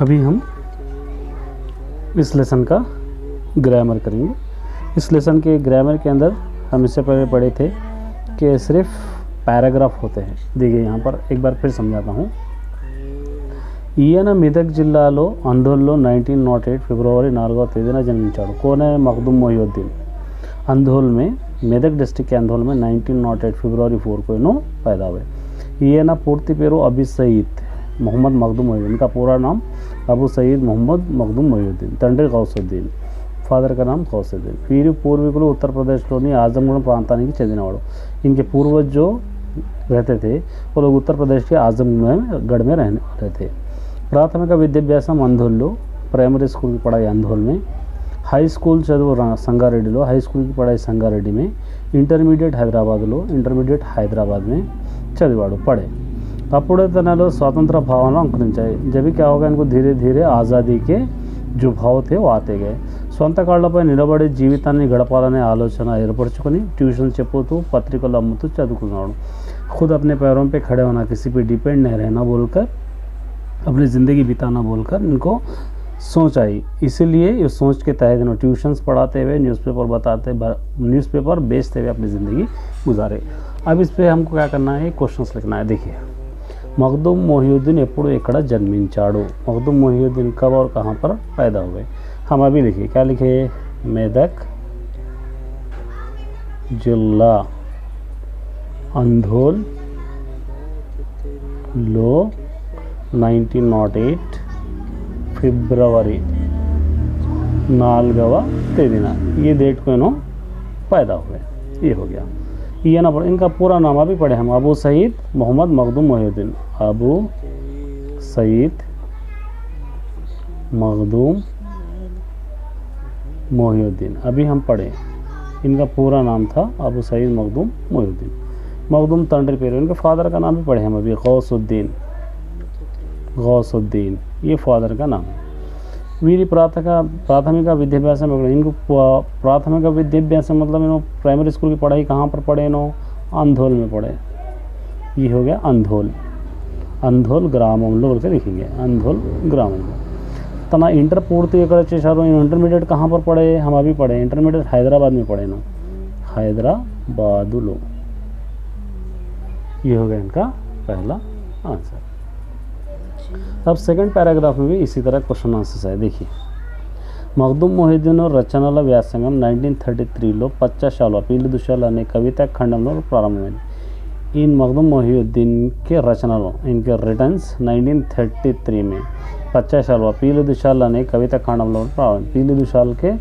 अभी हम इस लेसन का ग्रामर करेंगे। इस लेसन के ग्रामर के अंदर हम इससे पहले पढ़े थे कि सिर्फ पैराग्राफ होते हैं। देखिए यहाँ पर एक बार फिर समझाता हूँ। ఈయన మెదక్ జిల్లాలో ఆందోళనలో 1908 ఫిబ్రవరి 4వ తేదీన जन्मिంచాడు। कौन है? मखदूम मोहिउद्दीन। अंधोल में, मेदक डिस्ट्रिक्ट के अंधोल में 1908 फरवरी 4 को इन्हों पैदा हुए। ये ना पूर्ति पेरो अबी सईद मोहम्मद मखदूम मोहिउद्दीन। इनका पूरा नाम अबू सईद मोहम्मद मखदूम मोहिउद्दीन। తండ్రి గౌసుద్దీన్, ఫాదర్ का नाम गौसुद्दीन। వీరి పూర్వీకులు उत्तरप्रदेशలోని आजमगढ़ ప్రాంతానికి చెందినవాడు। इनके पूर्वज जो रहते थे वो लोग उत्तर प्रदेश के आजमगढ़ में रहने वाले थे। प्राथमिक विद्याभ्यासम अंधोल, प्राइमरी स्कूल की पढ़ाई अंधोल में, हाई स्कूल चదువు సంగారెడ్డిలో, हाई स्कूल की पढ़ाई संगारेड्डी में, इंटरमीडिएट हैदराबादలో, इंटरमीडिएट हैदराबाद में చదివాడు पढ़े। అప్పుడే తనలో స్వాతంత్ర భావన అంకురించాయి। जब क्या होगा, इनको धीरे धीरे आज़ादी के जो भाव थे वो आते गए। సొంత కాళ్ళపై నిలబడి జీవితాన్ని గడపాలనే ఆలోచన ఏర్పరచుకొని ట్యూషన్ చెప్పుతూ పత్రికలు అమ్ముతూ చదువుకున్నాడు। खुद अपने पैरों पे खड़े होना, किसी पे डिपेंड नहीं रहना बोलकर, अपनी ज़िंदगी बिताना बोलकर इनको सोच आई। इसीलिए इस सोच के तहत इन्होंने ट्यूशन्स पढ़ाते हुए, न्यूज़पेपर बेचते हुए अपनी ज़िंदगी गुजारे। अब इस पर हमको क्या करना है, क्वेश्चंस लिखना है। देखिए, मखदूम मोहिउद्दीन ఎప్పుడు ఎక్కడ జన్మించాడు? मखदूम मोहिउद्दीन कब और कहाँ पर पैदा हुए? हम अभी लिखिए, क्या लिखे? मेदक जिला अंधोल लो 1908 ఫిబ్రవరి 4వ తేదీన, ये डेट को इन्हों पैदा हुए। ये हो गया। ये ना पढ़े, इनका पूरा नाम अभी पढ़े हम, अबू सईद मोहम्मद मखदूम मोहिउद्दीन। अबू सईद मखदूम मोहिउद्दीन अभी हम पढ़े। इनका पूरा नाम था अबू सईद मखदूम मोहिउद्दीन। मखदूम తండ్రి పేరు। इनके फादर का नाम भी पढ़े हम अभी, गौसुद्दीन। ये फादर का नाम है। వీరి प्राथमिक विद्याभ्यास में, इनको प्राथमिक विद्याभ्यास मतलब इन्हों प्राइमरी स्कूल की पढ़ाई कहाँ पर पढ़े? इन्हों अंधोल में पढ़े। ये हो गया अंधोल ग्रामंలో बोल के लिखेंगे, अंधोल ग्रामंలో। तना इंटर पूर्ति ఎక్కడ చేశారు? इंटरमीडिएट कहाँ पर पढ़े? हम अभी पढ़े इंटरमीडिएट हैदराबाद में पढ़े ना, हैदराबादలో। ये हो गया इनका पहला आंसर। अब सेकंड पैराग्राफ में भी इसी तरह क्वेश्चन आंसर्स है। देखिए, మఖదూమ్ మొహియుద్దీన్ రచనల వ్యాసంగం 1933లో పచ్చశాల పీలి దుశాల అనే కవితా ఖండంలో ప్రారంభమైంది। इन मखदूम मोहिउद्दीन के रचनाओं, इनके रिटर्न्स 1933 में पच्चाशाल पीली दुशाल अने कविता खंडंलो प्रारंभ, पीली दुशाल के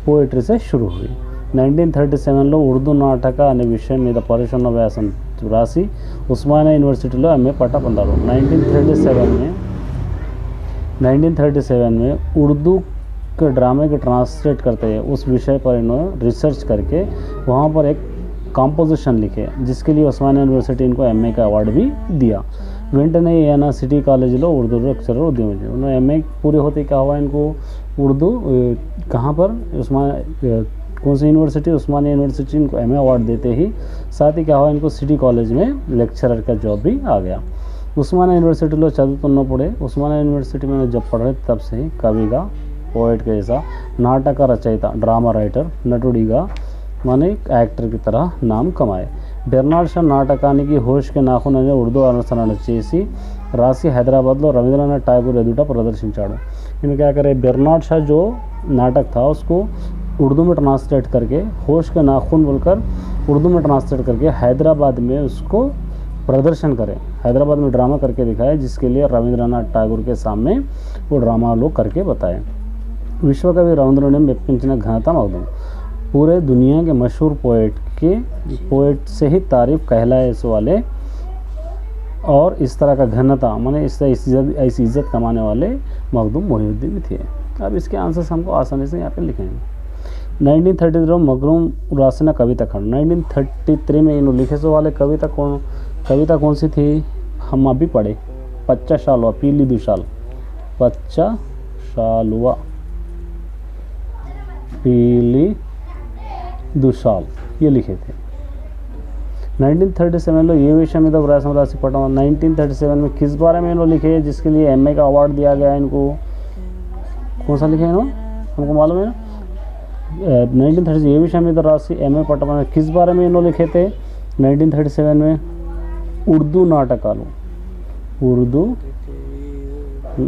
पोएट्री से शुरू हुई। 1937లో ఉర్దూ నాటక అనే విషయం మీద పరిశోధన వ్యాసం రాసి ఉస్మానియా యూనివర్సిటీలో ఎంఏ పట్టా పొందారు। 1937 में उर्दू के ड्रामे के ट्रांसलेट करते हैं उस विषय पर इन्होंने रिसर्च करके वहाँ पर एक कंपोजिशन लिखे, जिसके लिए उस्मानिया यूनिवर्सिटी इनको एमए का अवार्ड भी दिया। వెంటనే ఏనా సిటీ కాలేజీలో ఉర్దూ లెక్చరర్ उद्यम है। उन्होंने एमए पूरे होते क्या हुआ, इनको उर्दू कहाँ पर कौन सी यूनिवर्सिटी, उस्मानिया यूनिवर्सिटी इनको एमए अवार्ड देते ही साथ ही क्या हुआ, इनको सिटी कॉलेज में लेक्चरर का जॉब भी आ गया। उस्मानिया यूनिवर्सिटीలో చదువుతున్నప్పుడే उस्मानिया यूनिवर्सिटी में जब पढ़ रहे तब से ही कविगा, पोएट के जैसा, नाटक रचयिता, ड्रामा राइटर, नटुड़ीगा माने एक्टर की तरह नाम कमाए। బెర్నాడ్ షా నాటకానికి హోష్ కే నాఖూన్ అనే ఉర్దూ అనుసరణ చేసి రాసి హైదరాబాద్లో रविंद्रनाथ टैगोर ఎదుట ప్రదర్శించాడు। इनमें क्या करे, बर्नाड शाह जो नाटक था उसको उर्दू में ट्रांसलेट करके, होश के नाखून बोलकर उर्दू में ट्रांसलेट करके हैदराबाद में उसको प्रदर्शन करें, हैदराबाद में ड्रामा करके दिखाए, जिसके लिए रविंद्रनाथ टैगोर के सामने वो ड्रामा लोग करके बताए। विश्वकवि रविंद्रनाथ ने मेप्पिंచిన ఘనత मखदूम, पूरे दुनिया के मशहूर पोएट से ही तारीफ कहलाए वाले और इस तरह का घनता माने ऐसी इज्जत कमाने वाले मखदूम मोहिउद्दीन थे। अब इसके आंसर्स हमको आसानी से यहाँ पे लिखेंगे। 1933 मखदूम रासिना कविता खंड, 1933 में इन्होंने लिखे वाले कविता कौन सी थी? हम अभी पढ़े, पच्चाशालवा पीली दुशाल, पच्चाशालवा पीली दुशाल, ये लिखे थे। 1937లో ఏ విషయం మీద వ్యాసం రాసి पढ़ा 1937 में किस बारे में इन्होंने लिखे जिसके लिए एमए का अवार्ड दिया गया इनको, कौन सा लिखे इन्होंने हमको मालूम है ना। 1930 ये विषय में राशि एमए पटना में किस बारे में इन्होंने लिखे थे 1937 में, उर्दू नाटकालू, उर्दू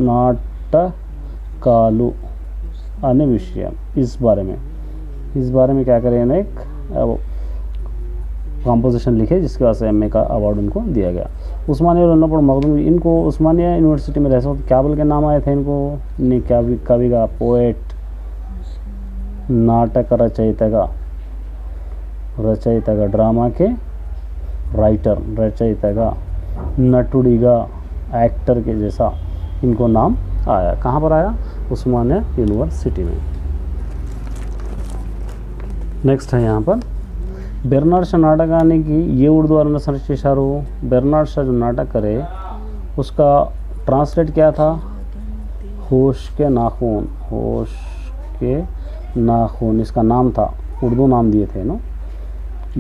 नाटकालू अन्य विषय इस बारे में क्या करें ना एक कॉम्पोजिशन लिखे जिसके वजह से एमए का अवार्ड उनको दिया गया। उस्मानिया और मखदूम इनको उस्मानिया यूनिवर्सिटी में रहते क्या बोल के नाम आए थे इनको, कवि का, पोएट, नाटक रचयिता ड्रामा के राइटर, रचयिता नटुड़ीगा एक्टर के जैसा इनको नाम आया। कहाँ पर आया, उस्मानिया यूनिवर्सिटी में। नेक्स्ट है यहाँ पर బెర్నాడ్ షా నాటకానికి ఏ उर्दू वालों सर्च చేశారు, బెర్నాడ్ షా जो नाटक करे उसका ट्रांसलेट क्या था, होश के नाखून इसका नाम था, उर्दू नाम दिए थे ना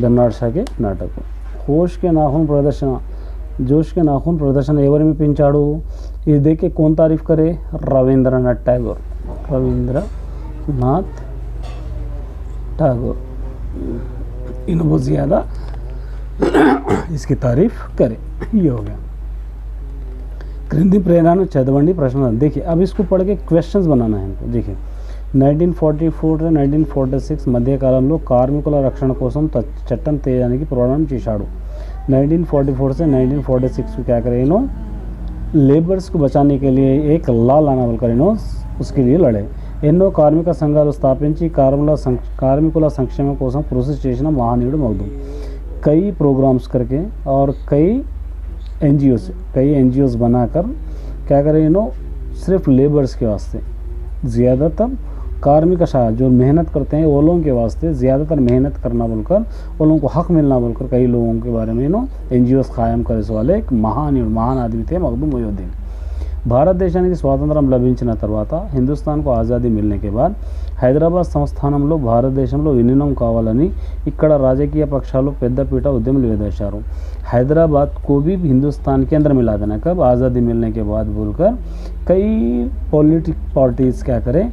బెర్నాడ్ షా के नाटक को। होश के नाखून प्रदर्शन, जोश के नाखून प्रदर्शन ఎవరు మెప్పించాడు, ఇది देख कौन तारीफ करे, रविंद्रनाथ टैगोर, रविंद्रनाथ टैगोर इन बहुत ज़्यादा इसकी तारीफ करे। ये हो गया। क्रिंदी प्रेरणा चदवंडी प्रश्न, देखिए अब इसको पढ़ के क्वेश्चंस बनाना है हमको। देखिए 1944 से 1946 మధ్యకాలంలో కార్మికుల రక్షణ కోసం చట్టం తేయడానికి పోరాటం చేశాడు। 1944 से 1946 को क्या करे इन्हों लेबर्स को बचाने के लिए एक लॉ लाना बोलकर इन्हों उसके लिए लड़े। ఎన్నో కార్మిక సంఘాలు స్థాపించి కార్మికుల సంక్షేమం కోసం కృషి చేసిన మహనీయుడు మఖదూమ్। कई प्रोग्राम्स करके और कई एनजीओस बनाकर क्या करें इन्हों सिर्फ लेबर्स के वास्ते, ज़्यादातर कार्मिक जो मेहनत करते हैं वो लोगों के वास्ते ज़्यादातर मेहनत करना बोलकर वो लोगों को हक मिलना बोलकर कई लोगों के बारे में इन्हों एनजीओस कायम करे वाले एक महान आदमी थे मखदूम मोहिउद्दीन। భారతదేశానికి స్వాతంత్రం లభించిన తర్వాత హిందుస్థాన్కు ఆజాదీ మిల్నే కే బాద్ హైదరాబాద్ సంస్థానంలో భారతదేశంలో విలీనం కావాలని ఇక్కడ రాజకీయ పక్షాలు పెద్దపీట ఉద్యమాలు వేశారు। हैदराबाद को भी हिंदुस्तान के अंदर मिला देना कब आज़ादी मिलने के बाद बोलकर कई पॉलिटिक पार्टीज़ क्या करें,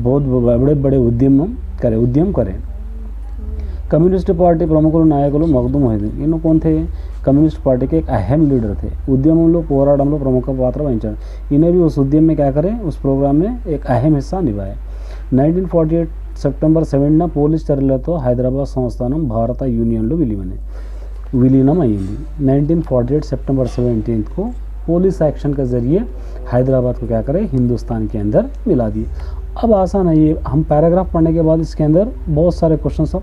बहुत बड़े उद्यम करें। कम्युनिस्ट पार्टी प्रमुखुలు నాయకులు మఖదూమ్ మొహిउद्दीन ఈయన कौन थे, कम्युनिस्ट पार्टी के एक अहम लीडर थे, उद्यमों పోరాటంలో प्रमुख पात्र వహించారు। इन्हें भी उस उद्यम में क्या करें, उस प्रोग्राम में एक अहम हिस्सा निभाए। 1948 సెప్టెంబర్ 7న పోలీస్ చర్యలతో హైదరాబాద్ సంస్థానం భారత యూనియన్లో విలీనం అయింది। 1948 सितंबर 17 को पुलिस एक्शन के ज़रिए हैदराबाद को क्या करें, हिंदुस्तान के अंदर मिला दिए। अब आसान है ये, हम पैराग्राफ पढ़ने के बाद इसके अंदर बहुत सारे क्वेश्चन सब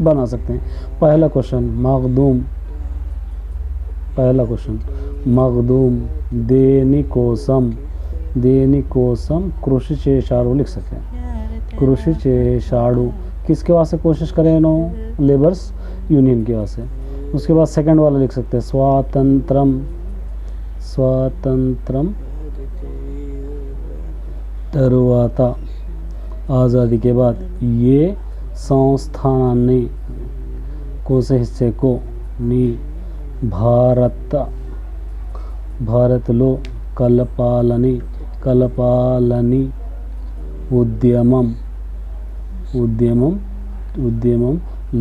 बना सकते हैं। पहला क्वेश्चन मखदूम देनिकोसम कृषि చేశాడు लिख सकते हैं। कृषि చేశాడు किसके वास्ते कोशिश करें नो, लेबर्स यूनियन के वास्ते। उसके बाद सेकंड वाला लिख सकते हैं स्वातंत्रम तरुवाता आज़ादी के बाद ये संस्थानाన్ని कौन से हिस्से को नी భారత్లో కలపాలని ఉద్యమం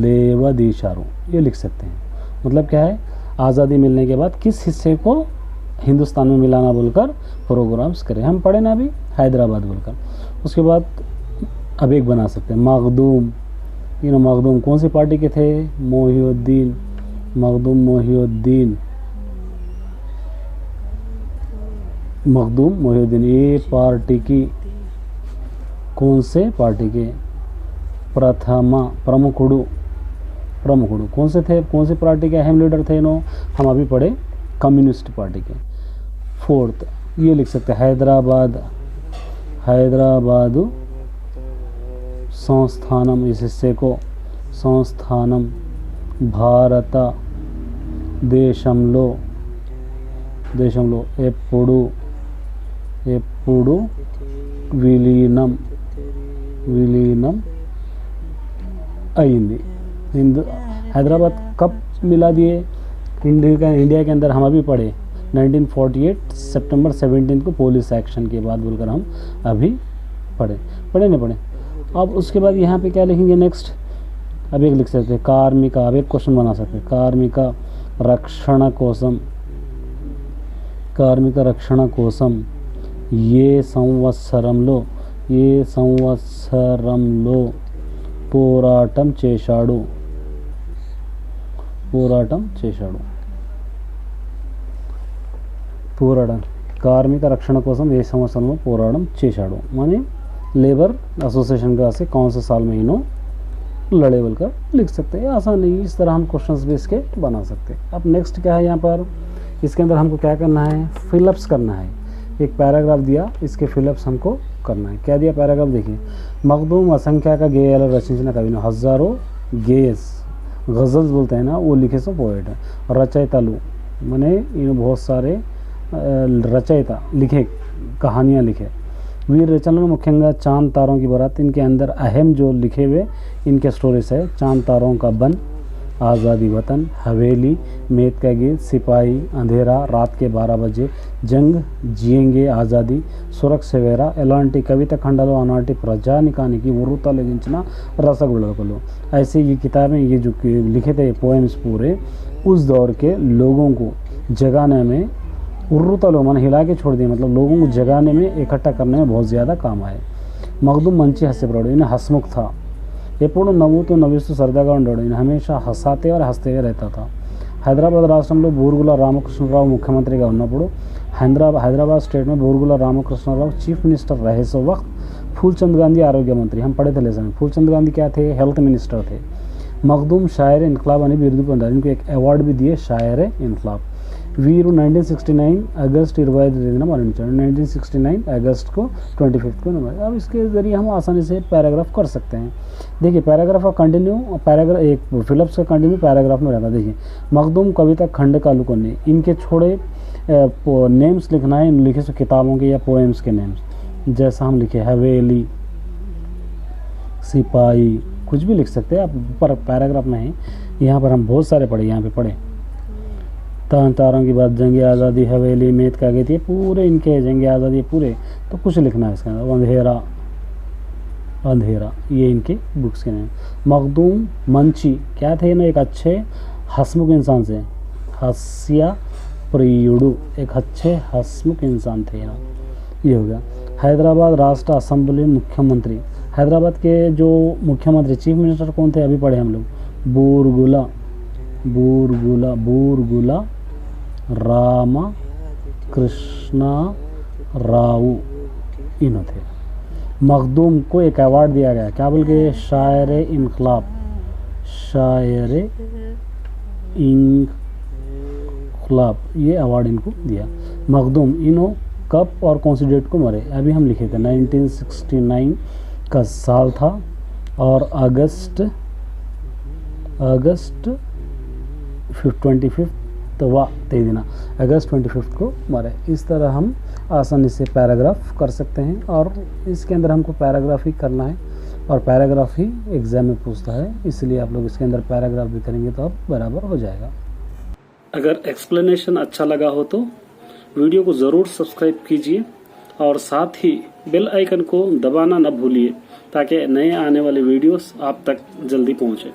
లేవదీశారు। ये लिख सकते हैं। मतलब क्या है, आज़ादी मिलने के बाद किस हिस्से को हिंदुस्तान में मिलाना बोलकर प्रोग्राम्स करें। हम पढ़े ना अभी हैदराबाद बोलकर। उसके बाद अब एक बना सकते हैं मखदूम कौन सी पार्टी के थे, मखदूम मोहिउद्दीन ये पार्टी की कौन से पार्टी के प्रमुखुड़ू कौन से थे, कौन सी पार्टी के अहम लीडर थे इन्हों, हम अभी पढ़े कम्युनिस्ट पार्टी के। फोर्थ ये लिख सकते हैं हैदराबाद संस्थानम, इस हिस्से को संस्थानम భారత దేశంలో ఎప్పుడు విలీనం అయింది। हैदराबाद कब मिला दिए। इंडिया के अंदर हम अभी पढ़े 1948 सितंबर 17 को पुलिस एक्शन के बाद बोलकर हम अभी पढ़े नहीं पढ़े। अब उसके बाद यहाँ पे क्या लिखेंगे नेक्स्ट, अब एक लिख सकते हैं कार्मिका, अब एक क्वेश्चन बना सकते हैं कार्मिका रक्षण कोसम ये संवत्सरंलो పోరాటం చేశాడు కార్మిక రక్షణ కోసం ఏ సంవత్సరంలో పోరాటం చేశాడు माने लेबर एसोसिएशन का से कौन से साल में इन्हों लड़े बोलकर लिख सकते हैं। आसान है, इस तरह हम क्वेश्चंस भी इसके बना सकते हैं। अब नेक्स्ट क्या है यहाँ पर, इसके अंदर हमको क्या करना है, फिलअप्स करना है। एक पैराग्राफ दिया, इसके फिलअप्स हमको करना है। क्या दिया पैराग्राफ देखिए, मखदूम असंख्या का गेय रचिंచిన कवि ने हज़ारों गेयस गज़ल्स बोलते हैं ना, वो लिखे सो पोएट है। रचयितालु माने इन बहुत सारे रचयिता लिखे, कहानियाँ लिखे। वीर रचना मुख्यंगा चांद तारों की बारात, इनके अंदर अहम जो लिखे हुए इनके स्टोरीज है चांद तारों का बन, आज़ादी वतन, हवेली, मेत का गीत, सिपाही, अंधेरा, रात के 12 बजे, जंग, जिएंगे आज़ादी, సురక్షవేర ఎలాంటి कविता खंडाలు ఆనాటి ప్రజానికానికి ఉర్రూతలగించిన रसगुल्लकलो। ऐसे ये किताबें, ये जो लिखे थे पोएम्स पूरे उस दौर के लोगों को जगाने में, उर्रूतलो मन हिला के छोड़ दिए, मतलब लोगों को जगाने में, इकट्ठा करने में बहुत ज़्यादा काम आए। मखदूम मंची हास्यप्राणु, इन्हें हसमुख था, ఎప్పుడు నవ్వుతూ నవ్విస్తూ సరదాగా ఉండేవాడు, ఈయన హమేషా హసాతే और हंसते रहता था। హైదరాబాద్ రాష్ట్రంలో బూరుగుల రామకృష్ణరావు ముఖ్యమంత్రిగా ఉన్నప్పుడు हैदराबाद स्टेट में बूरगुला रामकृष्णराव चीफ मिनिस्टर रहे सो वक्त फूलचंद गांधी आरोग्य मंत्री, हम पढ़े थे लेसन, फूलचंद गांधी क्या थे, हेल्थ मिनिस्टर थे। मखदूम शायर इनकलाब అని బిరుదు పొందారు, इनको एक अवार्ड भी दिए शायर इनकलाब। వీరు 1969 अगस्त 25 मरणించారు, 1969 अगस्त को 25 को नंबर। अब इसके ज़रिए हम आसानी से पैराग्राफ कर सकते हैं। देखिए पैराग्राफ का कंटिन्यू, पैराग्राफ एक फिलअप्स का कंटिन्यू पैराग्राफ में रहता। देखिए मखदूम कविता खंड कालुको ने, इनके छोड़े नेम्स लिखना है, लिखे सो किताबों के या पोएम्स के नेम्स, जैसा हम लिखे हवेली, सिपाही, कुछ भी लिख सकते हैं आप, पर पैराग्राफ में है। यहाँ पर हम बहुत सारे पढ़े, यहाँ पे पढ़े तारों की बात, जंग आज़ादी, हवेली, मेत का गीत, ये पूरे इनके जंग आज़ादी पूरे, तो कुछ लिखना है इसके अंदर। अंधेरा ये इनके बुक्स के नाम। मखदूम मंची क्या थे ना, एक अच्छे हसमुख इंसान से, हास्य प्रियुडु, एक अच्छे हसमुख इंसान थे ना, ये हो गया। हैदराबाद राष्ट्र असेंबली मुख्यमंत्री, हैदराबाद के जो मुख्यमंत्री चीफ मिनिस्टर कौन थे, अभी पढ़े हम लोग, बूरगुला राम कृष्णा राव इन्हों थे। मखदूम को एक अवार्ड दिया गया, क्या बोल के, शायर इनकलाब ये अवार्ड इनको दिया। मखदूम इन्हों कब और कौन सी डेट को मरे, अभी हम लिखे थे 1969 का साल था और अगस्त 25 तेदीना अगस्त 25 को मरे। इस तरह हम आसानी से पैराग्राफ कर सकते हैं, और इसके अंदर हमको पैराग्राफ ही करना है, और पैराग्राफ ही एग्ज़ाम में पूछता है, इसलिए आप लोग इसके अंदर पैराग्राफ भी करेंगे तो अब बराबर हो जाएगा। अगर एक्सप्लेनेशन अच्छा लगा हो तो वीडियो को ज़रूर सब्सक्राइब कीजिए और साथ ही बेल आइकन को दबाना न भूलिए, ताकि नए आने वाले वीडियोस आप तक जल्दी पहुँचे।